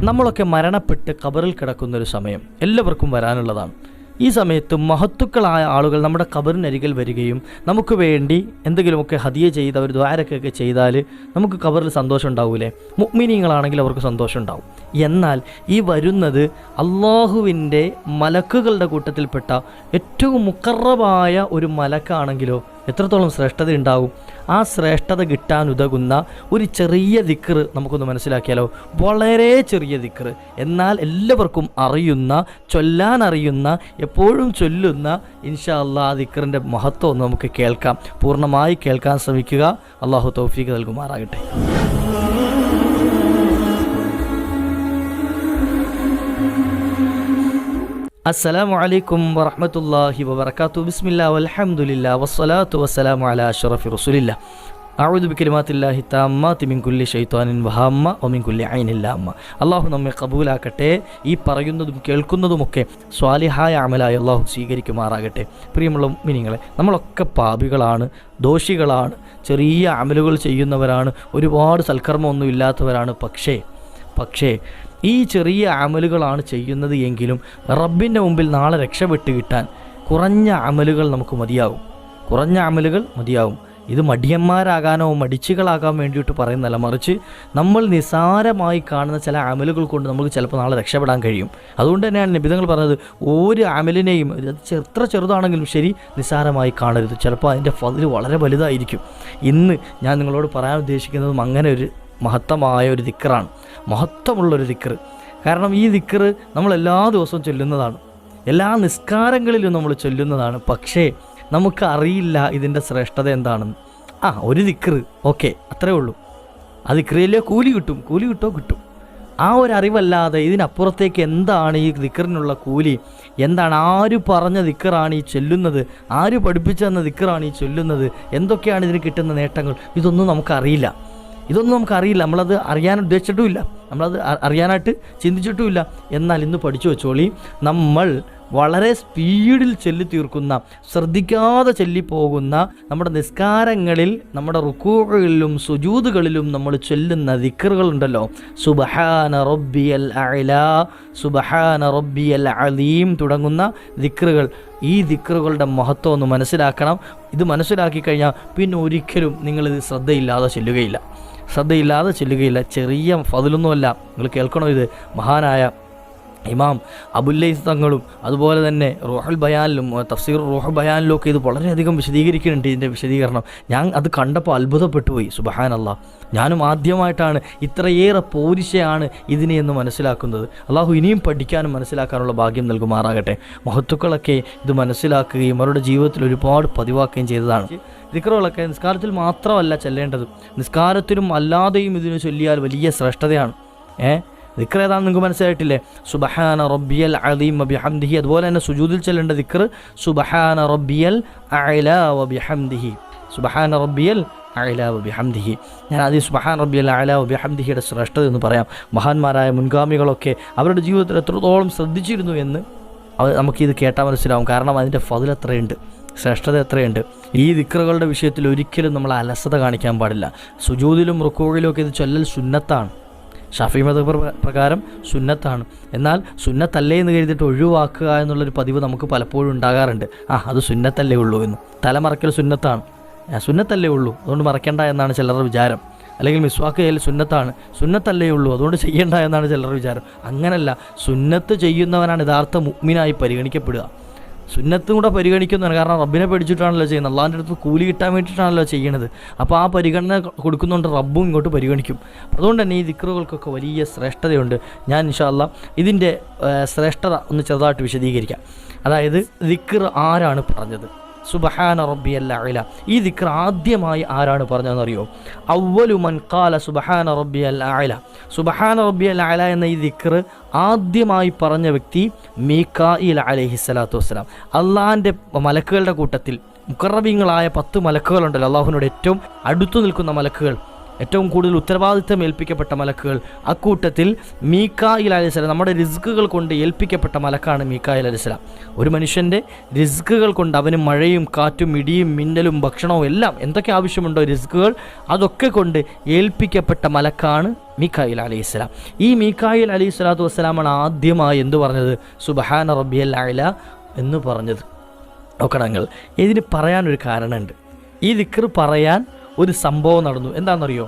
നമ്മളൊക്കെ മരണപ്പെട്ട് ഖബറിൽ കിടക്കുന്നൊരു സമയം എല്ലാവർക്കും വരാനുള്ളതാണ്. ഈ സമയത്ത് മഹത്തുക്കളായ ആളുകൾ നമ്മുടെ ഖബറിനരികിൽ വരികയും നമുക്ക് വേണ്ടി എന്തെങ്കിലുമൊക്കെ ഹദിയ ചെയ്ത് അവർ ദ്വാരക്കൊക്കെ ചെയ്താൽ നമുക്ക് ഖബറിൽ സന്തോഷം ഉണ്ടാവൂലേ? മുഅ്മിനീങ്ങളാണെങ്കിൽ അവർക്ക് സന്തോഷം ഉണ്ടാവും. എന്നാൽ ഈ വരുന്നത് അള്ളാഹുവിൻ്റെ മലക്കുകളുടെ കൂട്ടത്തിൽപ്പെട്ട ഏറ്റവും മുഖറബായ ഒരു മലക്കാണെങ്കിലോ എത്രത്തോളം ശ്രേഷ്ഠത ഉണ്ടാകും? ആ ശ്രേഷ്ഠത കിട്ടാൻ ഉതകുന്ന ഒരു ചെറിയ ദിക്ർ നമുക്കൊന്ന് മനസ്സിലാക്കിയാലോ? വളരെ ചെറിയ ദിക്ർ, എന്നാൽ എല്ലാവർക്കും അറിയുന്ന, ചൊല്ലാൻ അറിയുന്ന, എപ്പോഴും ചൊല്ലുന്ന ഇൻഷാ അല്ലാഹ് ആ ദിക്റിൻ്റെ മഹത്വം ഒന്ന് നമുക്ക് കേൾക്കാം. പൂർണ്ണമായി കേൾക്കാൻ ശ്രമിക്കുക. അള്ളാഹു തൗഫീഖ് നൽകുമാറാകട്ടെ. അസ്സലാമു അലൈക്കും വറഹ്മത്തുള്ളാഹി വബറകാതുഹു. ബിസ്മില്ലാ വൽഹംദുലില്ലാ വസ്സലാത്തു വസ്സലാമു അലാ അഷ്റഫി റസൂലില്ലാ. അഊദു ബികലിമാത്തില്ലാഹി തമ്മാത്തി മിൻ കുല്ലി ശൈത്വാനിൻ വഹമ്മ വമിൻ കുല്ലി ഐനിൻ ലാമ്മ. അല്ലാഹു നമ്മെ ഖബൂലാക്കട്ടെ. ഈ പറയുന്നതും കേൾക്കുന്നതുമൊക്കെ സ്വാലിഹായ അമലായി അല്ലാഹു സ്വീകരിക്കുമാറാകട്ടെ. പ്രിയമുള്ള മുഅ്മിനീങ്ങളെ, നമ്മളൊക്കെ പാപികളാണ്, ദോഷികളാണ്, ചെറിയ അമലുകൾ ചെയ്യുന്നവരാണ്, ഒരുപാട് സൽക്കർമ്മമൊന്നും ഇല്ലാത്തവരാണ്. പക്ഷേ ഈ ചെറിയ അമലുകളാണ് ചെയ്യുന്നത് എങ്കിലും റബ്ബിൻ്റെ മുമ്പിൽ നാളെ രക്ഷപ്പെട്ട് കിട്ടാൻ കുറഞ്ഞ അമലുകൾ നമുക്ക് മതിയാവും. ഇത് മടിയന്മാരാകാനോ മടിച്ചുകളാകാൻ വേണ്ടിയിട്ട് പറയുന്നതല്ല, മറിച്ച് നമ്മൾ നിസാരമായി കാണുന്ന ചില അമലുകൾ കൊണ്ട് നമുക്ക് ചിലപ്പോൾ നാളെ രക്ഷപ്പെടാൻ കഴിയും. അതുകൊണ്ട് തന്നെയാണ് നബിതങ്ങൾ പറഞ്ഞത്, ഒരു അമലിനെയും എത്ര ചെറുതാണെങ്കിലും ശരി നിസാരമായി കാണരുത്. ചിലപ്പോൾ അതിൻ്റെ ഫദ്ല് വളരെ വലുതായിരിക്കും. ഇന്ന് ഞാൻ നിങ്ങളോട് പറയാൻ ഉദ്ദേശിക്കുന്നതും അങ്ങനെ ഒരു മഹത്തമായ ഒരു ദിക്റാണ്, മഹത്വമുള്ളൊരു ദിക്ർ. കാരണം ഈ ദിക്ർ നമ്മൾ എല്ലാ ദിവസവും ചൊല്ലുന്നതാണ്, എല്ലാ നിസ്കാരങ്ങളിലും നമ്മൾ ചൊല്ലുന്നതാണ്. പക്ഷേ നമുക്ക് അറിയില്ല ഇതിൻ്റെ ശ്രേഷ്ഠത എന്താണെന്ന്. ഒരു ദിക്ർ, ഓക്കെ, അത്രേ ഉള്ളൂ. ആ ദിക്റിലെ കൂലി കിട്ടും. ആ ഒരു അറിവല്ലാതെ ഇതിനപ്പുറത്തേക്ക് എന്താണ് ഈ ദിക്റിനുള്ള കൂലി, എന്താണ്, ആര് പറഞ്ഞ ദിക്റാണ് ഈ ചൊല്ലുന്നത്, ആര് പഠിപ്പിച്ചു തന്ന ദിക്റാണ് ഈ ചൊല്ലുന്നത്, എന്തൊക്കെയാണ് ഇതിന് കിട്ടുന്ന നേട്ടങ്ങൾ, ഇതൊന്നും നമുക്കറിയില്ല. നമ്മളത് അറിയാൻ ഉദ്ദേശിച്ചിട്ടുമില്ല, നമ്മളത് അറിയാനായിട്ട് ചിന്തിച്ചിട്ടുമില്ല. എന്നാൽ ഇന്ന് പഠിച്ചു വെച്ചോളി, നമ്മൾ വളരെ സ്പീഡിൽ ചൊല്ലി തീർക്കുന്ന, ശ്രദ്ധിക്കാതെ ചൊല്ലിപ്പോകുന്ന, നമ്മുടെ നിസ്കാരങ്ങളിൽ, നമ്മുടെ റുകൂഉകളിലും സുജൂദുകളിലും നമ്മൾ ചൊല്ലുന്ന ദിക്റുകളുണ്ടല്ലോ, സുബ്ഹാന റബ്ബിയൽ അഅ്ലാ, സുബ്ഹാന റബ്ബിയൽ അലീം തുടങ്ങുന്ന ദിക്റുകൾ, ഈ ദിക്റുകളുടെ മഹത്വം ഒന്ന് മനസ്സിലാക്കണം. ഇത് മനസ്സിലാക്കി കഴിഞ്ഞാൽ പിന്നെ ഒരിക്കലും നിങ്ങളിത് ശ്രദ്ധയില്ലാതെ ചെല്ലുകയില്ല. ചെറിയ ഫദ്ലൊന്നുമല്ല. നിങ്ങൾ കേൾക്കണോ? ഇത് മഹാനായ ഇമാം അബുല്ലൈസ് തങ്ങളും അതുപോലെ തന്നെ റൂഹുൽ ബയാനിലും തഫ്സീർ റൂഹുൽ ബയാനിലും ഒക്കെ ഇത് വളരെയധികം വിശദീകരിക്കുന്നുണ്ട്. ഇതിൻ്റെ വിശദീകരണം ഞാൻ അത് കണ്ടപ്പോൾ അത്ഭുതപ്പെട്ടു പോയി. സുബ്ഹാനല്ലാഹ്, ഞാനും ആദ്യമായിട്ടാണ് ഇത്രയേറെ പോരിശയാണ് ഇതിനെ എന്ന് മനസ്സിലാക്കുന്നത്. അള്ളാഹു ഇനിയും പഠിക്കാനും മനസ്സിലാക്കാനുള്ള ഭാഗ്യം നൽകുമാറാകട്ടെ. മഹത്തുക്കളൊക്കെ ഇത് മനസ്സിലാക്കുകയും അവരുടെ ജീവിതത്തിൽ ഒരുപാട് പതിവാക്കുകയും ചെയ്തതാണ്. ദിക്റുകളൊക്കെ നിസ്കാരത്തിൽ മാത്രമല്ല ചെല്ലേണ്ടത്, നിസ്കാരത്തിലും അല്ലാതെയും ഇതിന് ചൊല്ലിയാൽ വലിയ ശ്രേഷ്ഠതയാണ്. ദിക്ർ ഏതാണെന്ന് നിങ്ങൾക്ക് മനസ്സിലായിട്ടില്ലേ? സുബ്ഹാന റബ്ബിയൽ അലീം വബിഹംദിഹി. അതുപോലെ തന്നെ സുജൂദിൽ ചൊല്ലേണ്ട ദിക്ർ സുബ്ഹാന റബ്ബിയൽ അഅ്ലാ വബിഹംദിഹി. സുബ്ഹാന റബ്ബിയൽ അഅ്ലാ വബിഹംദിഹി. ഞാൻ ആദ്യം സുബ്ഹാന റബ്ബിയൽ അഅ്ലാ വബിഹംദിഹിയുടെ ശ്രേഷ്ഠത എന്ന് പറയാം. മഹാന്മാരായ മുൻഗാമികളൊക്കെ അവരുടെ ജീവിതത്തിൽ എത്രത്തോളം ശ്രദ്ധിച്ചിരുന്നു എന്ന് നമുക്കിത് കേട്ടാൽ മനസ്സിലാവും. കാരണം അതിൻ്റെ ഫദ്ൽ എത്രയുണ്ട്, ശ്രേഷ്ഠത എത്രയുണ്ട്. ഈ ദിക്റുകളുടെ വിഷയത്തിൽ ഒരിക്കലും നമ്മൾ അലസത കാണിക്കാൻ പാടില്ല. സുജൂദിലും റുകൂഇലും ഒക്കെ ഇത് ചൊല്ലൽ സുന്നത്താണ്, ഷാഫി മദ്ഹബ് പ്രകാരം സുന്നത്താണ്. എന്നാൽ സുന്നത്തല്ലേ എന്ന് കരുതിയിട്ട് ഒഴിവാക്കുക എന്നുള്ളൊരു പതിവ് നമുക്ക് പലപ്പോഴും ഉണ്ടാകാറുണ്ട്. അത് സുന്നത്തല്ലേ ഉള്ളൂ എന്ന്. തലമറക്കൽ സുന്നത്തല്ലേ ഉള്ളൂ, അതുകൊണ്ട് മറക്കേണ്ട എന്നാണ് ചിലരുടെ വിചാരം. അല്ലെങ്കിൽ മിസ്വാക്ക് ചെയ്യൽ സുന്നത്തല്ലേ ഉള്ളൂ, അതുകൊണ്ട് ചെയ്യേണ്ട എന്നാണ് ചിലരുടെ വിചാരം. അങ്ങനല്ല, സുന്നത്ത് ചെയ്യുന്നവനാണ് യഥാർത്ഥ മുഅ്മിനായി പരിഗണിക്കപ്പെടുക. സുന്നത്തും കൂടെ പരിഗണിക്കുന്നതാണ്. കാരണം റബ്ബിനെ പേടിച്ചിട്ടാണല്ലോ ചെയ്യുന്നത്, അള്ളാഹിൻ്റെ അടുത്ത് കൂലി കിട്ടാൻ വേണ്ടിയിട്ടാണല്ലോ ചെയ്യണത്. അപ്പോൾ ആ പരിഗണന കൊടുക്കുന്നുണ്ട്, റബ്ബും ഇങ്ങോട്ട് പരിഗണിക്കും. അതുകൊണ്ട് തന്നെ ഈ ദിക്റുകൾക്കൊക്കെ വലിയ ശ്രേഷ്ഠതയുണ്ട്. ഞാൻ ഇൻഷാ അല്ലാഹ് ഇതിൻ്റെ ശ്രേഷ്ഠത ഒന്ന് ചെറുതായിട്ട് വിശദീകരിക്കാം. അതായത് ദിക്ർ ആരാണ് പറഞ്ഞത്? സുബ്ഹാന റബ്ബിയൽ അഅ്ലാ. ഈ ദിക്ർ ആദ്യമായി ആരാണ് പറഞ്ഞതെന്നറിയോ? അവ്വലു മൻ ഖാല സുബ്ഹാന റബ്ബിയൽ അഅ്ലാ. സുബ്ഹാന റബ്ബിയൽ അഅ്ലാ എന്ന ഈ ദിക്ർ ആദ്യമായി പറഞ്ഞ വ്യക്തി മീകായിൽ അലൈഹിസ്സലാത്തു വസ്സലാം. അള്ളാഹിൻ്റെ മലക്കുകളുടെ കൂട്ടത്തിൽ മുഖറബീങ്ങളായ 10 മലക്കുകളുണ്ടല്ലോ, അള്ളാഹുവിനോട് ഏറ്റവും അടുത്തു നിൽക്കുന്ന മലക്കുകൾ. ഏറ്റവും കൂടുതൽ ഉത്തരവാദിത്തം ഏൽപ്പിക്കപ്പെട്ട മലക്കുകൾ. അക്കൂട്ടത്തിൽ മീക്കായിൽ അലൈഹിസ്സലാം, നമ്മുടെ റിസ്കുകൾ കൊണ്ട് ഏൽപ്പിക്കപ്പെട്ട മലക്കാണ് മീക്കായിൽ അലൈഹിസ്സലാം. ഒരു മനുഷ്യൻ്റെ റിസ്കുകൾ കൊണ്ട്, അവന് മഴയും കാറ്റും ഇടിയും മിന്നലും ഭക്ഷണവും എല്ലാം എന്തൊക്കെ ആവശ്യമുണ്ടോ റിസ്കുകൾ, അതൊക്കെ കൊണ്ട് ഏൽപ്പിക്കപ്പെട്ട മലക്കാണ് മീക്കായിൽ അലൈഹിസ്സലാം. ഈ മീക്കായിൽ അലൈഹിസ്സലാത്തു വസ്സലാമാണ് ആദ്യമായി എന്തു പറഞ്ഞത്? സുബ്ഹാന റബ്ബിയൽ അഅല എന്ന് പറഞ്ഞത്. നോക്കണങ്ങൾ, ഇതിന് പറയാനൊരു കാരണമുണ്ട്. ഈ ദിക്ർ പറയാൻ ഒരു സംഭവം നടന്നു. എന്താണെന്നറിയോ?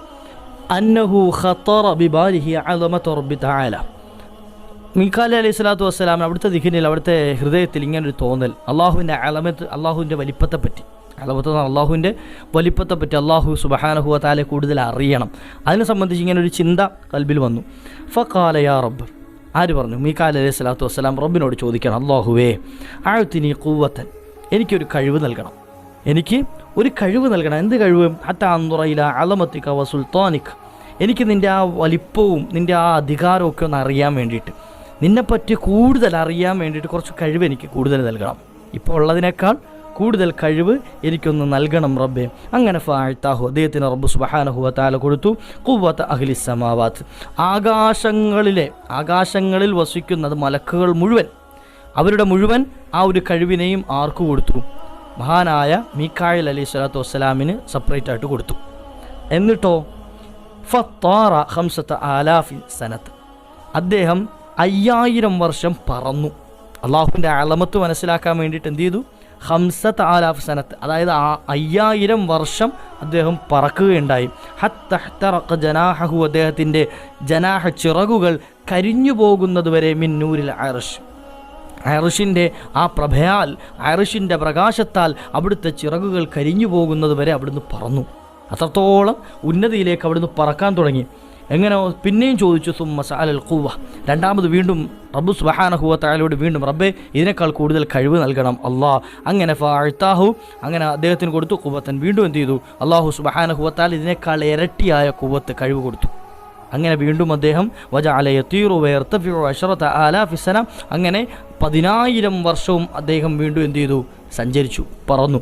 അന്നഹു ഖതറ ബിബാലിഹി അളമത റബ്ബി തആല. മീക്കായിൽ അലൈഹിസ്സലാത്തു വസ്സലാം അവിടുത്തെ ദിക്റിൽ, അവിടുത്തെ ഹൃദയത്തിൽ ഇങ്ങനൊരു തോന്നൽ, അള്ളാഹുവിൻ്റെ അളമത്ത്, അള്ളാഹുവിൻ്റെ വലിപ്പത്തെപ്പറ്റി, അളമത്ത് അള്ളാഹുവിൻ്റെ വലിപ്പത്തെപ്പറ്റി, അള്ളാഹു സുബ്ഹാനഹു വ തആല കൂടുതൽ അറിയണം. അതിനെ സംബന്ധിച്ച് ഇങ്ങനൊരു ചിന്ത കൽബിൽ വന്നു. ഫഖാല യാ റബ്ബ്, ആര് പറഞ്ഞു? മീക്കായിൽ അലൈഹിസ്സലാത്തു വസ്സലാം റബ്ബിനോട് ചോദിക്കണം, അല്ലാഹുവേ അഅ്തിനി ഖുവ്വതൻ, എനിക്കൊരു കഴിവ് നൽകണം, എനിക്ക് ഒരു കഴിവ് നൽകണം. എന്ത് കഴിവ്? ഹത്താ അൻദുറ അളമത്തിക വ സുൽത്താനിക്, എനിക്ക് നിൻ്റെ ആ വലിപ്പവും നിൻ്റെ ആ അധികാരവും ഒക്കെ ഒന്ന് അറിയാൻ വേണ്ടിയിട്ട്, നിന്നെപ്പറ്റി കൂടുതൽ അറിയാൻ വേണ്ടിയിട്ട് കുറച്ച് കഴിവ് എനിക്ക് കൂടുതൽ നൽകണം. ഇപ്പോൾ ഉള്ളതിനേക്കാൾ കൂടുതൽ കഴിവ് എനിക്കൊന്ന് നൽകണം റബ്ബേ. അങ്ങനെ ഫഅഅതാഹു, അദ്ദേഹത്തിന് റബ്ബ് സുബ്ഹാനഹു വ തആല കൊടുത്തു ഖുവ്വത അഹ്ലിസ് സമാവാത്ത്, ആകാശങ്ങളിൽ വസിക്കുന്നത് മലക്കുകൾ മുഴുവൻ, അവരുടെ മുഴുവൻ ആ ഒരു കഴിവിനെയും ആർക്ക് കൊടുത്തു? മഹാനായ മീക്കായിൽ അലൈഹിസ്സലാത്തു വസ്സലാമിന് സെപ്പറേറ്റ് ആയിട്ട് കൊടുത്തു. എന്നിട്ടോ ഫത്താറ 5000 സനത്ത്, അദ്ദേഹം 5000 വർഷം പറന്നു. അള്ളാഹുവിൻ്റെ അളമത്ത് മനസ്സിലാക്കാൻ വേണ്ടിയിട്ട് എന്ത് ചെയ്തു? 5000 സനത്ത്, അതായത് 5000 വർഷം അദ്ദേഹം പറക്കുകയുണ്ടായി. ഹത്ത ഇഹ്തറഖ ജനാഹു, അദ്ദേഹത്തിൻ്റെ ജനാഹ ചിറകുകൾ കരിഞ്ഞു പോകുന്നത് വരെ മിൻ നൂരിൽ അർശ്, അർശിൻ്റെ ആ പ്രഭയാൽ, അർശിൻ്റെ പ്രകാശത്താൽ അവിടുത്തെ ചിറകുകൾ കരിഞ്ഞു പോകുന്നത് വരെ അവിടുന്ന് പറന്നു. അത്രത്തോളം ഉന്നതിയിലേക്ക് അവിടുന്ന് പറക്കാൻ തുടങ്ങി. എങ്ങനെ? പിന്നെയും ചോദിച്ചു സുമ്മ സഅലൽ ഖുവ്വ, രണ്ടാമത് വീണ്ടും റബ്ബ് സുബ്ഹാനഹു വ തആലയോട് വീണ്ടും റബ്ബേ ഇതിനേക്കാൾ കൂടുതൽ കഴിവ് നൽകണം അല്ലാഹ്. അങ്ങനെ ഫഅഅതാഹു, അങ്ങനെ അദ്ദേഹത്തിന് കൊടുത്തു ഖുവ്വത്തൻ. വീണ്ടും എന്ത് ചെയ്തു? അല്ലാഹു സുബ്ഹാനഹു വ തആല ഇതിനേക്കാൾ ഇരട്ടിയായ ഖുവ്വത്ത്, കഴിവ് കൊടുത്തു. അങ്ങനെ വീണ്ടും അദ്ദേഹം വജഅല യതീറു വയർതഫിഉ 10,000 സന, അങ്ങനെ 10000 വർഷവും അദ്ദേഹം വീണ്ടും എന്ത് ചെയ്തു? സഞ്ചരിച്ചു, പറന്നു.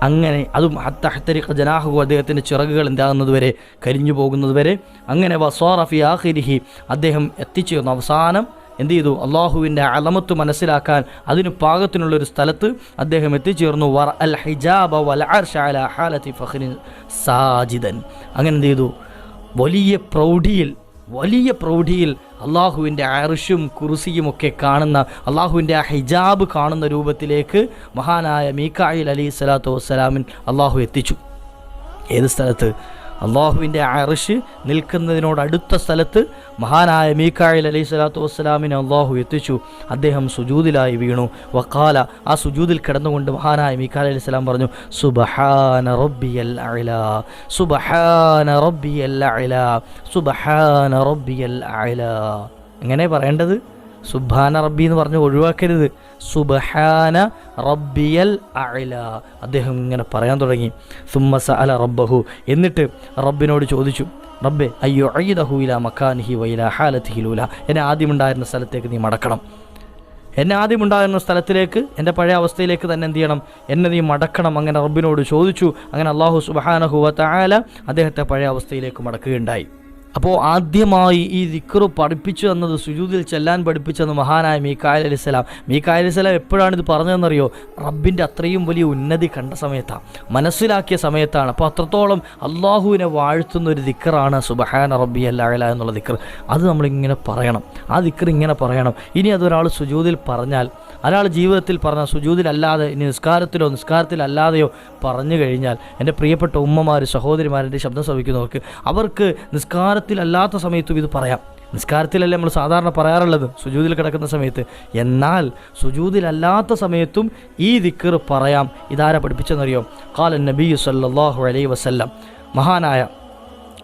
അങ്ങനെ അതും ഹത്ത ഇഹ്തറഖ ജനാഹു, അദ്ദേഹത്തിൻ്റെ ചിറകുകൾ എന്താകുന്നത് വരെ, കരിഞ്ഞു പോകുന്നത് വരെ. അങ്ങനെ വസാറ ഫി ആഖിരിഹി, അദ്ദേഹം എത്തിച്ചേർന്നു, അവസാനം എന്ത് ചെയ്തു? അള്ളാഹുവിൻ്റെ അളമത്ത് മനസ്സിലാക്കാൻ അതിന് പാകത്തിനുള്ളൊരു സ്ഥലത്ത് അദ്ദേഹം എത്തിച്ചേർന്നു. വറ അൽ ഹിജാബ വൽ അർശ അലാ ഹാലത്തി ഫഖ്രിൻ സാജിദൻ, അങ്ങനെ എന്ത് ചെയ്തു? വലിയ പ്രൗഢിയിൽ അള്ളാഹുവിൻ്റെ അർശും കുർസിയുമൊക്കെ കാണുന്ന, അള്ളാഹുവിൻ്റെ ആ ഹിജാബ് കാണുന്ന രൂപത്തിലേക്ക് മഹാനായ മീക്കായിൽ അലൈഹിസ്സലാത്തു വസ്സലാമിൻ അള്ളാഹു എത്തിച്ചു. ഏത് സ്ഥലത്ത്? അള്ളാഹുവിൻ്റെ അർശ് നിൽക്കുന്നതിനോടടുത്ത സ്ഥലത്ത് മഹാനായ മീക്കായിൽ അലൈഹിസ്സലാത്തു വസ്സലാമിനെ അള്ളാഹു എത്തിച്ചു. അദ്ദേഹം സുജൂദിലായി വീണു. വഖാല, ആ സുജൂദിൽ കിടന്നുകൊണ്ട് മഹാനായ മീക്കായിൽ അലൈഹിസ്സലാം പറഞ്ഞു, സുബ്ഹാന റബ്ബിയൽ അഅ്ലാ, സുബ്ഹാന റബ്ബിയൽ അഅ്ലാ, സുബ്ഹാന റബ്ബിയൽ അഅ്ലാ. എങ്ങനെ പറയേണ്ടത്? സുബ്ഹാന റബ്ബി എന്ന് പറഞ്ഞ് ഒഴിവാക്കരുത്. സുബ്ഹാന റബ്ബിയൽ അഅ്ലാ, അദ്ദേഹം ഇങ്ങനെ പറയാൻ തുടങ്ങി. സുമ്മ സഅല റബ്ബഹു, എന്നിട്ട് റബ്ബിനോട് ചോദിച്ചു, റബ്ബെ അയ്യുഈദഹു ഇലാ മക്കാനിഹി വ ഇലാ ഹാലതിഹി ലൂല, എന്നെ ആദ്യമുണ്ടായിരുന്ന സ്ഥലത്തേക്ക് നീ മടക്കണം, എന്നെ ആദ്യമുണ്ടായിരുന്ന സ്ഥലത്തിലേക്ക്, എൻ്റെ പഴയ അവസ്ഥയിലേക്ക് തന്നെ എന്ത് ചെയ്യണം? എന്നെ നീ മടക്കണം. അങ്ങനെ റബ്ബിനോട് ചോദിച്ചു. അങ്ങനെ അല്ലാഹു സുബ്ഹാനഹു വ തആല അദ്ദേഹത്തെ പഴയ അവസ്ഥയിലേക്ക് മടക്കുകയുണ്ടായി. അപ്പോൾ ആദ്യമായി ഈ ദിക്ർ പഠിപ്പിച്ചു തന്നത്, സുജൂദിൽ ചെല്ലാൻ പഠിപ്പിച്ചത് മഹാനായ മീക്കായിൽ അലൈഹിസ്സലാം. മീക്കായിൽ അലൈഹിസ്സലാം എപ്പോഴാണ് ഇത് പറഞ്ഞതെന്നറിയോ? റബ്ബിൻ്റെ അത്രയും വലിയ ഉന്നതി കണ്ട സമയത്താണ്, മനസ്സിലാക്കിയ സമയത്താണ്. അപ്പോൾ അത്രത്തോളം അള്ളാഹുവിനെ വാഴ്ത്തുന്ന ഒരു ദിക്റാണ് സുബ്ഹാന റബ്ബിയൽ അഅ്ലാ എന്നുള്ള ദിക്ർ. അത് നമ്മളിങ്ങനെ പറയണം, ആ ദിക്ർ ഇങ്ങനെ പറയണം. ഇനി അതൊരാൾ സുജൂദിൽ പറഞ്ഞാൽ, ഒരാൾ ജീവിതത്തിൽ പറഞ്ഞാൽ, സുജൂദിലല്ലാതെ, ഇനി നിസ്കാരത്തിലല്ലാതെയോ പറഞ്ഞു കഴിഞ്ഞാൽ, എൻ്റെ പ്രിയപ്പെട്ട ഉമ്മമാർ, സഹോദരിമാരുടെ ശബ്ദം ശ്രവിക്കുന്നവർക്ക്, അവർക്ക് നിസ്കാരത്തിലല്ലാത്ത സമയത്തും ഇത് പറയാം. നിസ്കാരത്തിലല്ലേ നമ്മൾ സാധാരണ പറയാറുള്ളത്, സുജൂദിൽ കിടക്കുന്ന സമയത്ത്. എന്നാൽ സുജൂദിലല്ലാത്ത സമയത്തും ഈ ദിക്ർ പറയാം. ഇതാരാ പഠിപ്പിച്ചെന്നറിയോ? ഖാല നബി സല്ലല്ലാഹു അലൈഹി വസല്ലം, മഹാനായ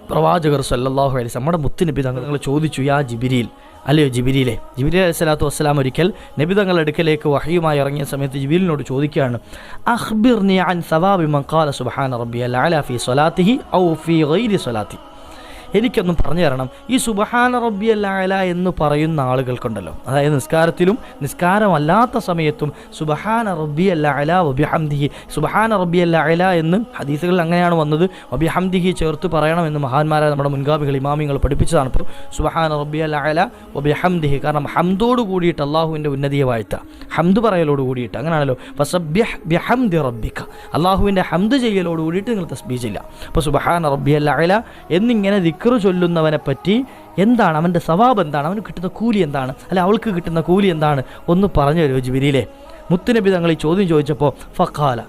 പ്രവാചകർ സല്ലല്ലാഹു അലൈഹി വസല്ലം, നമ്മുടെ മുത്തുനബി തങ്ങൾ ചോദിച്ചു, യാ ജിബ്രീൽ, അല്ലയോ ജിബ്രീലെ. ജിബ്രീൽ അലൈഹിസ്സലാത്തു വസ്സലാം ഒരിക്കൽ നബി തങ്ങളുടെ അടുക്കലേക്ക് വഹയുമായി ഇറങ്ങിയ സമയത്ത് ജിബ്രീലിനോട് ചോദിക്കുകയാണ്, അഖ്ബിർനി അൻ സവാബി മൻ ഖാല സുബ്ഹാന റബ്ബിയൽ അഅ്ലാ ഫീ സ്വലാത്തിഹി ഔ ഫീ ഗൈരി സ്വലാത്തി, എനിക്കൊന്നും പറഞ്ഞു തരണം. ഈ സുബ്ഹാന റബ്ബിയൽ അഅല എന്ന് പറയുന്ന ആളുകൾക്കുണ്ടല്ലോ, അതായത് നിസ്കാരത്തിലും നിസ്കാരമല്ലാത്ത സമയത്തും സുബ്ഹാന റബ്ബിയൽ അഅല വബിഹംദിഹി, സുബ്ഹാന റബ്ബിയൽ അഅല എന്ന് ഹദീസുകളിൽ അങ്ങനെയാണ് വന്നത്, വബിഹംദിഹി ചേർത്ത് പറയണമെന്ന് മഹാന്മാരായ നമ്മുടെ മുൻഗാമികൾ ഇമാമിങ്ങൾ പഠിപ്പിച്ചതാണ്. ഇപ്പോൾ സുബ്ഹാന റബ്ബിയൽ അഅല വബിഹംദിഹി, കാരണം ഹംദോട് കൂടിയിട്ട് അള്ളാഹുവിൻ്റെ ഉന്നതിയെ വാഴ്ത്ത, ഹംദ് പറയലോട് കൂടിയിട്ട്, അങ്ങനെയാണല്ലോ. ഫസബ്ബിഹ് ബിഹംദി റബ്ബിക, അള്ളാഹുവിൻ്റെ ഹംദ് ചെയ്യലോട് കൂടിയിട്ട് നിങ്ങൾ തസ്ബീഹ് ചെയ്യില്ല. അപ്പോൾ സുബ്ഹാന റബ്ബിയൽ അഅല എന്നിങ്ങനെ ദിക്ർ ചൊല്ലുന്നവനെ പറ്റി എന്താണ് അവൻ്റെ സവാബ്, എന്താണ് അവന് കിട്ടുന്ന കൂലി എന്താണ്, അല്ല അവൾക്ക് കിട്ടുന്ന കൂലി എന്താണ്, ഒന്ന് പറഞ്ഞു തരുമോ ജിബ്രീലേ? മുത്തുനബി തങ്ങൾ ഈ ചോദ്യം ചോദിച്ചപ്പോൾ ഫഖാല,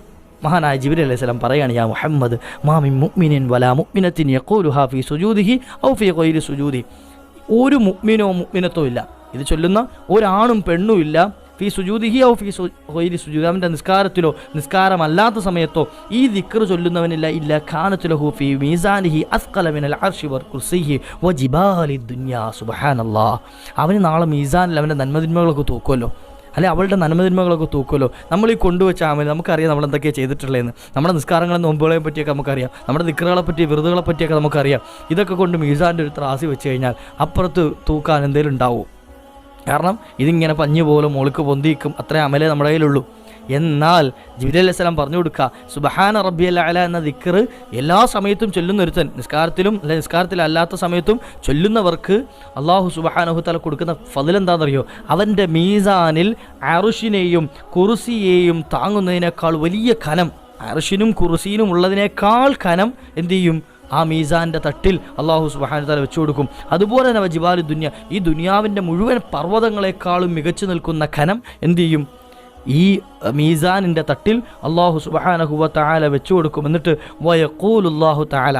മഹാനായ ജിബ്രീൽ അലൈഹി സ്വലാം പറയാണ്, യാ മുഹമ്മദ് മാ മിൻ മുഅ്മിനിൻ വലാ മുഅ്മിനത്തിൻ യഖൂലുഹാ ഫീ സുജൂദിഹി ഔ ഫീ ഗൈരി സുജൂദി, ഒരു മുഅ്മിനോ മുഅ്മിനത്തോ ഇല്ല, ഇത് ചൊല്ലുന്ന ഒരാണും പെണ്ണും ഇല്ല, ഫീ സുജൂദിഹി ഔ ഫീ ഗൈരി സുജൂദി, അവൻ്റെ നിസ്കാരത്തിലോ നിസ്കാരമല്ലാത്ത സമയത്തോ ഈ ദിക്ർ ചൊല്ലുന്നവനില്ല, ഇല്ല കാനത്ത് ലഹു ഫീ മീസാനിഹി അസ്ഖല മിനൽ അർശി വൽ കുർസിയ്യി വജിബാലി ദുനിയാ. സുബ്ഹാനല്ലാഹ്, അവന് നാളെ മീസാനിൽ അവൻ്റെ നന്മതിന്മകളൊക്കെ തൂക്കുമല്ലോ, അല്ലെ അവളുടെ നന്മതിന്മകളൊക്കെ തൂക്കുമല്ലോ. നമ്മൾ ഈ കൊണ്ടുവച്ചാൽ മതി, നമുക്കറിയാം നമ്മൾ എന്തൊക്കെയാണ് ചെയ്തിട്ടുള്ളതെന്ന്, നമ്മുടെ നിസ്കാരങ്ങളെ നോമ്പുകളെ പറ്റിയൊക്കെ നമുക്കറിയാം, നമ്മുടെ ദിക്റുകളെ പറ്റി വിറുതുകളെ പറ്റിയൊക്കെ നമുക്കറിയാം. ഇതൊക്കെ കൊണ്ട് മീസാൻ്റെ ഒരു ത്രാസി വെച്ച് കഴിഞ്ഞാൽ അപ്പുറത്ത് തൂക്കാൻ എന്തെങ്കിലും ഉണ്ടാവും, കാരണം ഇതിങ്ങനെ പഞ്ഞു പോലും മോൾക്ക് പൊന്തിക്കും, അത്രേ അമലേ നമ്മുടെ കയ്യിലുള്ളൂ. എന്നാൽ ജിബ്രീൽ അലൈഹി സ്വലാം പറഞ്ഞു കൊടുക്കുക, സുബ്ഹാന റബ്ബിയൽ അഅല എന്ന ദിക്ർ എല്ലാ സമയത്തും ചൊല്ലുന്നൊരുത്തൻ, നിസ്കാരത്തിലും അല്ലെ നിസ്കാരത്തിലല്ലാത്ത സമയത്തും ചൊല്ലുന്നവർക്ക് അള്ളാഹു സുബ്ഹാനഹു തആല കൊടുക്കുന്ന ഫضل എന്താണെന്നറിയോ? അവൻ്റെ മീസാനിൽ അർശിനെയും കുർസിയെയും താങ്ങുന്നതിനേക്കാൾ വലിയ കനം, അർശിനും കുർസിയിലും ഉള്ളതിനേക്കാൾ കനം എന്ത് ചെയ്യും? ആ മീസാൻ്റെ തട്ടിൽ അള്ളാഹു സുബ്ഹാനഹു തആല വെച്ചു കൊടുക്കും. അതുപോലെ തന്നെ വജിബാലി ദുനിയ, ഈ ദുനിയാവിൻ്റെ മുഴുവൻ പർവ്വതങ്ങളെക്കാളും മികച്ചു നിൽക്കുന്ന ഖനം എന്തു ചെയ്യും? ഈ മീസാനിൻ്റെ തട്ടിൽ അള്ളാഹു സുബ്ഹാനഹു വ തആല വെച്ചു കൊടുക്കും. എന്നിട്ട് വയഖൂലുല്ലാഹു തആല,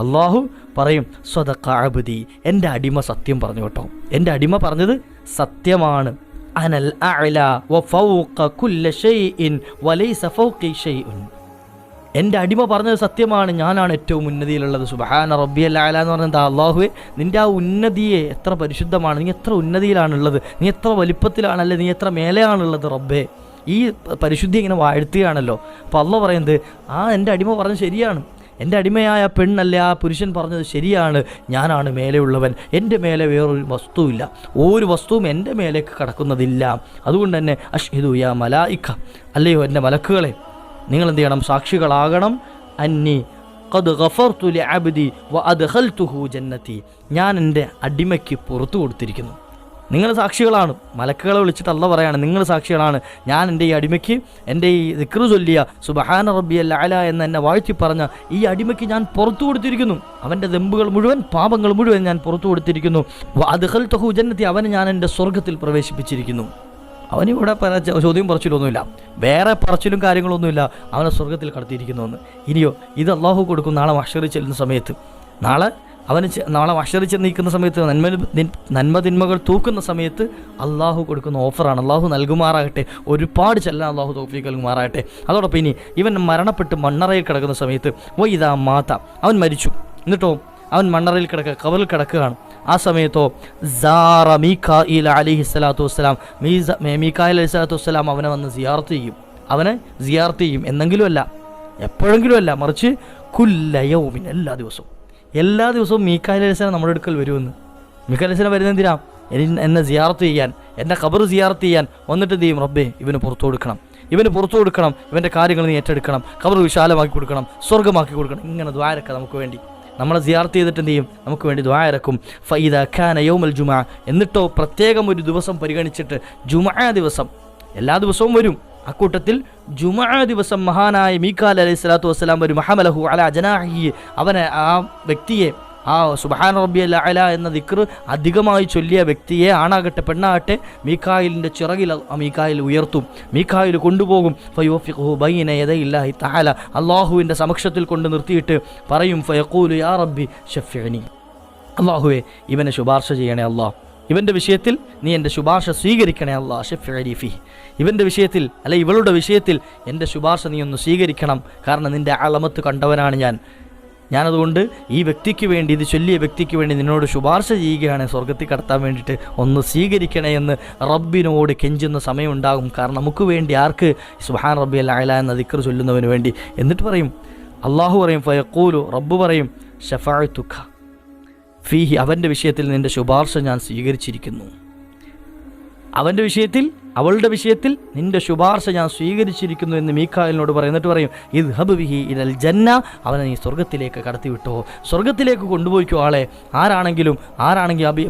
അള്ളാഹു പറയും സ്വദഖ അബ്ദി, എൻ്റെ അടിമ സത്യം പറഞ്ഞു കേട്ടോ, എൻ്റെ അടിമ പറഞ്ഞത് സത്യമാണ്. അനൽ അഅല വ ഫൗഖ കുല്ലി ഷൈഇൻ വലൈസ ഫൗഖി ഷൈഉൻ, എൻ്റെ അടിമ പറഞ്ഞത് സത്യമാണ്, ഞാനാണ് ഏറ്റവും ഉന്നതിയിലുള്ളത്. സുബ്ഹാന റബ്ബിയൽ അഅല എന്ന് പറഞ്ഞാൽ എന്താ? അള്ളാഹുവേ, നിൻ്റെ ആ ഉന്നതിയെ എത്ര പരിശുദ്ധമാണ്, നീ എത്ര ഉന്നതിയിലാണുള്ളത്, നീ എത്ര വലിപ്പത്തിലാണല്ലേ, നീ എത്ര മേലെയാണുള്ളത് റബ്ബേ. ഈ പരിശുദ്ധി ഇങ്ങനെ വാഴ്ത്തുകയാണല്ലോ. അപ്പോൾ അള്ളാഹ് പറയുന്നത്, ആ എൻ്റെ അടിമ പറഞ്ഞത് ശരിയാണ്, എൻ്റെ അടിമയായ പെണ്ണല്ലേ ആ പുരുഷൻ പറഞ്ഞത് ശരിയാണ്, ഞാനാണ് മേലെയുള്ളവൻ, എൻ്റെ മേലെ വേറൊരു വസ്തുവില്ല, ഒരു വസ്തുവും എൻ്റെ മേലേക്ക് കടക്കുന്നതില്ല. അതുകൊണ്ട് തന്നെ അഷ്ഹദു യാ മലായിക, അല്ലയോ എൻ്റെ മലക്കുകളെ, നിങ്ങൾ എന്ത് ചെയ്യണം? സാക്ഷികളാകണം. അന്നി ഖദ് ഗഫർതു ലി അബ്ദി വ അദ്ഖൽതുഹു ജന്നതി, ഞാൻ എൻ്റെ അടിമയ്ക്ക് പുറത്തു കൊടുത്തിരിക്കുന്നു. നിങ്ങൾ സാക്ഷികളാണ്, മലക്കുകളെ വിളിച്ചിട്ട് അല്ലാഹ് പറയാണ്, നിങ്ങൾ സാക്ഷികളാണ്, ഞാൻ എൻ്റെ ഈ അടിമയ്ക്ക്, എൻ്റെ ഈ ദിക്ർ ചൊല്ലിയ സുബ്ഹാന റബ്ബിയൽ അഅല എന്നെ വാഴ്ത്തി പറഞ്ഞ ഈ അടിമയ്ക്ക് ഞാൻ പുറത്തു കൊടുത്തിരിക്കുന്നു, അവൻ്റെ ദമ്പുകൾ മുഴുവൻ, പാപങ്ങൾ മുഴുവൻ ഞാൻ പുറത്തു കൊടുത്തിരിക്കുന്നു. വ അദ്ഖൽതുഹു ജന്നതി, അവനെ ഞാൻ എൻ്റെ സ്വർഗ്ഗത്തിൽ പ്രവേശിപ്പിച്ചിരിക്കുന്നു. അവനിവിടെ ചോദ്യം പറച്ചിലൊന്നുമില്ല, വേറെ പറച്ചിലും കാര്യങ്ങളൊന്നുമില്ല, അവനെ സ്വർഗ്ഗത്തിൽ കടത്തിയിരിക്കുന്നുവെന്ന്. ഇനിയോ ഇത് അള്ളാഹു കൊടുക്കും നാളെ മഹ്ശറിൽ ചെല്ലുന്ന സമയത്ത്. നാളെ മഹ്ശറിൽ ചെന്നിരിക്കുന്ന സമയത്ത്, നന്മതിന്മകൾ തൂക്കുന്ന സമയത്ത് അള്ളാഹു കൊടുക്കുന്ന ഓഫറാണ്. അള്ളാഹു നൽകുമാറാകട്ടെ, ഒരുപാട് ചെല്ലാൻ അള്ളാഹു തൗഫീഖ് നൽകുമാറാകട്ടെ. അതോടൊപ്പം ഇനി ഇവൻ മരണപ്പെട്ട് മണ്ണറയിൽ കിടക്കുന്ന സമയത്ത്, വൈദാ മാത, അവൻ മരിച്ചു, എന്നിട്ടോ അവൻ മണ്ണറയിൽ കബറിൽ കിടക്കുകയാണ്. ആ സമയത്തോ സാറ മീകായിൽ അലൈഹിസ്സലാത്തു വസ്സലാം, മീകായിൽ അലൈഹിസ്സലാത്തു വസ്സലാം അവനെ വന്ന് സിയാറത്ത് ചെയ്യും. എന്നെങ്കിലുമല്ല, എപ്പോഴെങ്കിലുമല്ല, മറിച്ച് കുല്ല യൗമിൻ, എല്ലാ ദിവസവും മീകായിൽ അലൈഹിസ്സലാം നമ്മുടെ അടുക്കൽ വരുമെന്ന്. മീകായിൽ അലൈഹിസ്സലാം വരുന്നത് എന്തിനാ? എന്നെ സിയാറത്ത് ചെയ്യാൻ, എൻ്റെ ഖബർ സിയാറത്ത് ചെയ്യാൻ വന്നിട്ട് എന്ത് ചെയ്യും? റബ്ബേ, ഇവന് പുറത്തു കൊടുക്കണം, ഇവൻ്റെ കാര്യങ്ങൾ നീ ഏറ്റെടുക്കണം, ഖബർ വിശാലമാക്കി കൊടുക്കണം, സ്വർഗ്ഗമാക്കി കൊടുക്കണം. ഇങ്ങനെ ദ്വാരക്ക നമുക്ക് വേണ്ടി നമ്മളെ സിയാറത്ത് ചെയ്തിട്ട് എന്ത് ചെയ്യും? നമുക്ക് വേണ്ടി ദുആ ഇറക്കും. ഫഇദാ കാന യൗമൽ ജുമുഅ, എന്നിട്ടോ പ്രത്യേകം ഒരു ദിവസം പരിഗണിച്ചിട്ട്, ജുമുഅ ദിവസം, എല്ലാ ദിവസവും വരും, അക്കൂട്ടത്തിൽ ജുമുഅ ദിവസം മഹാനായ മീകായിൽ അലൈഹിസ്സലാത്തു വസ്സലാം വരും. ഹമലഹു അലാ ജനാഹിഹി, അവനെ, ആ വ്യക്തിയെ, ആ സുബ്ഹാന റബ്ബിയൽ അഅല എന്ന ദിക്ർ അധികമായി ചൊല്ലിയ വ്യക്തിയെ, ആണാകട്ടെ പെണ്ണാകട്ടെ, മീകായിലിൻ്റെ ചിറകിൽ മീകായിൽ ഉയർത്തും, മീകായിൽ കൊണ്ടുപോകും. ഫയുവഫിഖുഹു ബൈന യദയില്ലാഹി തആല, അല്ലാഹുവിൻ്റെ സമക്ഷത്തിൽ കൊണ്ട് നിർത്തിയിട്ട് പറയും, ഫയഖൂലു യാ റബ്ബി ശഫിഅനി, അല്ലാഹുവേ ഇവനെ ശുപാർശ ചെയ്യണേ അല്ലാഹ്, ഇവൻ്റെ വിഷയത്തിൽ നീ എൻ്റെ ശുപാർശ സ്വീകരിക്കണേ അല്ലാഹ്, ശഫിഅനി ഫീഹി, ഇവൻ്റെ വിഷയത്തിൽ അല്ല ഇവളുടെ വിഷയത്തിൽ എൻ്റെ ശുപാർശ നീ ഒന്ന് സ്വീകരിക്കണം, കാരണം നിൻ്റെ അളമത്ത് കണ്ടവനാണ് ഞാനതുകൊണ്ട് ഈ വ്യക്തിക്ക് വേണ്ടി, ഇത് ചൊല്ലിയ വ്യക്തിക്ക് വേണ്ടി നിന്നോട് ശുപാർശ ചെയ്യുകയാണ്, സ്വർഗ്ഗത്തിൽ കടത്താൻ വേണ്ടിയിട്ട് ഒന്ന് സ്വീകരിക്കണേ എന്ന് റബ്ബിനോട് കെഞ്ചുന്ന സമയമുണ്ടാകും. കാരണം നമുക്ക് വേണ്ടി, ആർക്ക്? സുബ്ഹാന റബ്ബിയൽ അഅല എന്ന ദിക്ർ ചൊല്ലുന്നവന് വേണ്ടി. എന്നിട്ട് പറയും, അള്ളാഹു പറയും, ഫയഖൂലു, റബ്ബ് പറയും, ഷഫഅതുക ഫീഹി, അവൻ്റെ വിഷയത്തിൽ നിൻ്റെ ശുപാർശ ഞാൻ സ്വീകരിച്ചിരിക്കുന്നു. അവൻ്റെ വിഷയത്തിൽ, അവളുടെ വിഷയത്തിൽ നിൻ്റെ ശുപാർശ ഞാൻ സ്വീകരിച്ചിരിക്കുന്നു എന്ന് മീഖായിലിനോട് എന്നിട്ട് പറയും ഇദ്ഹബ് ബിഹി ഇലൽ ജന്ന, അവനെ നീ സ്വർഗത്തിലേക്ക് കടത്തിവിട്ടോ, സ്വർഗത്തിലേക്ക് കൊണ്ടുപോയിക്കോ ആളെ. ആരാണെങ്കിൽ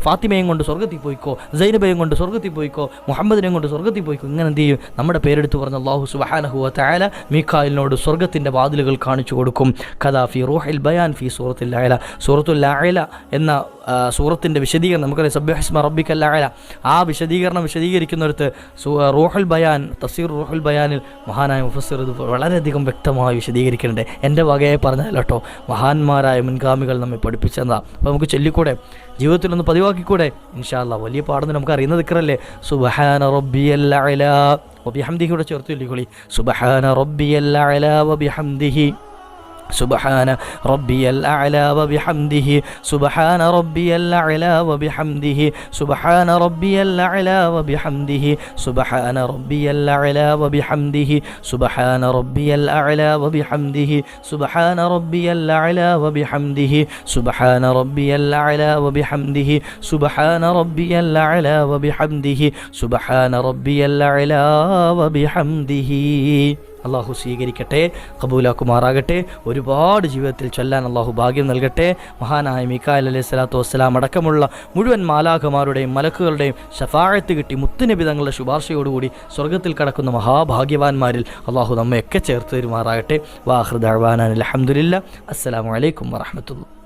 ഫാത്തിമയും കൊണ്ട് സ്വർഗത്തിൽ പോയിക്കോ, സൈനബയും കൊണ്ട് സ്വർഗത്തിൽ പോയിക്കോ, മുഹമ്മദിനെയും കൊണ്ട് സ്വർഗത്തിൽ പോയിക്കോ. ഇങ്ങനെ എന്ത് ചെയ്യും? നമ്മുടെ പേരെടുത്ത് പറഞ്ഞ അല്ലാഹു സുബ്ഹാനഹു വ തആല മീഖായിലിനോട് സ്വർഗത്തിൻ്റെ വാതിലുകൾ കാണിച്ചു കൊടുക്കും. കദാ ഫി റൂഹിൽ ബയാൻ ഫി സൂറത്തുൽ അഅല. സൂറത്തുൽ അഅല എന്ന സൂറത്തിൻ്റെ വിശദീകരണം നമുക്കറിയാം, സബ്ബിഹിസ്മ റബ്ബിക്കൽ അഅല. ആ വിശദീകരിക്കുന്നിടത്ത് റൂഹുൽ ബയാൻ, തഫ്സീർ റൂഹുൽ ബയാനിൽ മഹാനായ മുഫസ്സിർ ഇത് വളരെയധികം വ്യക്തമായി വിശദീകരിക്കുന്നുണ്ട്. എൻ്റെ വകയായി പറഞ്ഞതല്ല കേട്ടോ, മഹാന്മാരായ മുൻഗാമികൾ നമ്മെ പഠിപ്പിച്ചതാണ്. അപ്പോൾ നമുക്ക് ചൊല്ലിക്കൂടെ, ജീവിതത്തിലൊന്ന് പതിവാക്കിക്കൂടെ? ഇൻഷാ അല്ലാഹ്. വലിയ പാടുന്ന നമുക്ക് അറിയുന്ന ദിക്റല്ലേ, സുബ്ഹാന റബ്ബിയൽ അഅല വബിഹംദിഹി കൂടെ ചേർത്ത് ചൊല്ലിക്കോളി. സുബ്ഹാന റബ്ബിയൽ അഅല വബിഹംദിഹി, സുബ്ഹാന റബ്ബിയൽ അഅല വബിഹംദിഹി, സുബ്ഹാന റബ്ബിയൽ അഅല വബിഹംദിഹി, സുബ്ഹാന റബ്ബിയൽ അഅല വബിഹംദിഹി, സുബ്ഹാന റബ്ബിയൽ അഅല വബിഹംദിഹി, സുബ്ഹാന റബ്ബിയൽ അഅല വബിഹംദിഹി, സുബ്ഹാന റബ്ബിയൽ അഅല വബിഹംദിഹി, സുബ്ഹാന റബ്ബിയൽ അഅല വബിഹംദിഹി, സുബ്ഹാന റബ്ബിയൽ അഅല വബിഹംദിഹി, സുബ്ഹാന റബ്ബിയൽ അഅല വബിഹംദിഹി. അള്ളാഹു സ്വീകരിക്കട്ടെ, കബൂലാക്കുമാറാകട്ടെ. ഒരുപാട് ജീവിതത്തിൽ ചൊല്ലാൻ അള്ളാഹു ഭാഗ്യം നൽകട്ടെ. മഹാനായ മീഖായിൽ അലൈഹി സ്വലാത്തു വസ്സലാം അടക്കമുള്ള മുഴുവൻ മാലാഖമാരുടെയും മലക്കുകളുടെയും ശഫാഅത്ത് കിട്ടി മുത്തുനബി തങ്ങളുടെ ശുപാർശയോടുകൂടി സ്വർഗത്തിൽ കടക്കുന്ന മഹാഭാഗ്യവാന്മാരിൽ അള്ളാഹു നമ്മയൊക്കെ ചേർത്ത് തരുമാറാകട്ടെ. വാഖിറു ദഅ്വാനാ അൽഹംദുലില്ലാഹ്. അസ്സലാമു അലൈക്കും വറഹ്മത്തുള്ളാഹി.